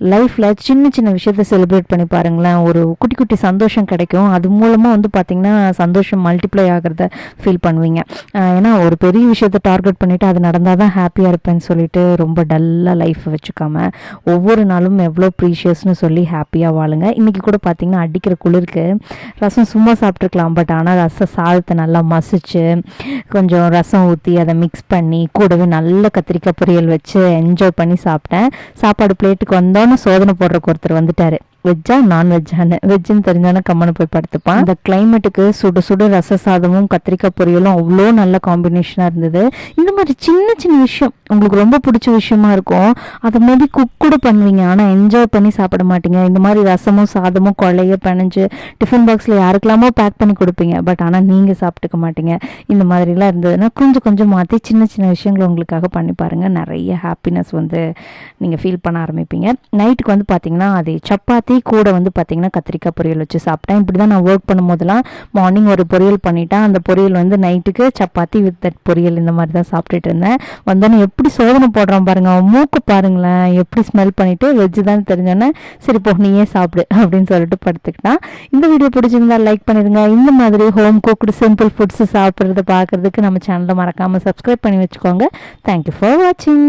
லைஃப்பில் சின்ன சின்ன விஷயத்த செலிப்ரேட் பண்ணி பாருங்களேன். ஒரு குட்டி குட்டி சந்தோஷம் கிடைக்கும். அது மூலமாக வந்து பார்த்திங்கன்னா சந்தோஷம் மல்டிப்ளை ஆகிறத ஃபீல் பண்ணுவீங்க. ஏன்னா ஒரு பெரிய விஷயத்த டார்கெட் பண்ணிவிட்டு அது நடந்தால் தான் ஹாப்பியாக இருப்பேன்னு சொல்லிட்டு ரொம்ப டல்லாக லைஃப்பை வச்சுக்காம ஒவ்வொரு நாளும் எவ்வளோ ப்ரீஷியஸ்னு சொல்லி ஹாப்பியாக வாழுங்க. இன்றைக்கி கூட பார்த்திங்கன்னா அடிக்கிற குளிருக்கு ரசம் சும்மா சாப்பிட்ருக்கலாம். பட் ஆனால் சாதத்தை நல்லா மசிச்சு கொஞ்சம் ரசம் ஊற்றி அதை மிக்ஸ் பண்ணி கூடவே நல்ல கத்திரிக்காய் பொரியல் வச்சு என்ஜாய் பண்ணி சாப்பிட்டேன். சாப்பாடு பிளேட்டுக்கு வந்தோன்னு சோதனை போடுறக்கு ஒருத்தர் வந்துட்டாரு. வெஜ்ஜா நான்வெஜ்ஜான்னு. வெஜ்ஜுன்னு தெரிஞ்சானே கம்மனு போய் படுத்துப்பான். அந்த கிளைமேட்டுக்கு சுட சுட ரச சாதமும் கத்திரிக்காய் பொரியலும் அவ்வளோ நல்ல காம்பினேஷனாக இருந்தது. இந்த மாதிரி சின்ன சின்ன விஷயம் உங்களுக்கு ரொம்ப பிடிச்ச விஷயமா இருக்கும். அதை மாதிரி குக் கூட பண்ணுவீங்க, ஆனால் என்ஜாய் பண்ணி சாப்பிட மாட்டீங்க. இந்த மாதிரி ரசமும் சாதமும் கொள்ளைய பிணைஞ்சு டிஃபன் பாக்ஸில் யாருக்கெல்லாமோ பேக் பண்ணி கொடுப்பீங்க. பட் ஆனால் நீங்கள் சாப்பிட்டுக்க மாட்டீங்க. இந்த மாதிரிலாம் இருந்ததுன்னா கொஞ்சம் கொஞ்சம் மாற்றி சின்ன சின்ன விஷயங்களை உங்களுக்காக பண்ணி பாருங்கள். நிறைய ஹாப்பினஸ் வந்து நீங்கள் ஃபீல் பண்ண ஆரம்பிப்பீங்க. நைட்டுக்கு வந்து பார்த்தீங்கன்னா அது சப்பாத்தி கூட வந்து பார்த்தீங்கன்னா கத்திரிக்காய் பொரியல் வச்சு சாப்பிட்டேன். இப்படி தான் நான் ஒர்க் பண்ணும் போதெல்லாம் மார்னிங் ஒரு பொரியல் பண்ணிட்டேன். அந்த பொரியல் வந்து நைட்டுக்கு சப்பாத்தி வித் தட் பொரியல் இந்த மாதிரி தான் சாப்பிட்டுட்டு இருந்தேன். வந்தோன்னே எப்படி சோதனை போடுறான் பாருங்க, அவன் மூக்கு பாருங்களேன் எப்படி ஸ்மெல் பண்ணிட்டு வெஜ்ஜு தான் தெரிஞ்சோன்னே சரி போ நீயே சாப்பிடு அப்படின்னு சொல்லிட்டு படுத்துக்கிட்டான். இந்த வீடியோ பிடிச்சிருந்தா லைக் பண்ணிடுங்க. இந்த மாதிரி ஹோம் குக்டு சிம்பிள் ஃபுட்ஸ் சாப்பிட்றத பார்க்குறதுக்கு நம்ம சேனலை மறக்காமல் சப்ஸ்கிரைப் பண்ணி வச்சுக்கோங்க. தேங்க்யூ ஃபார் வாட்சிங்.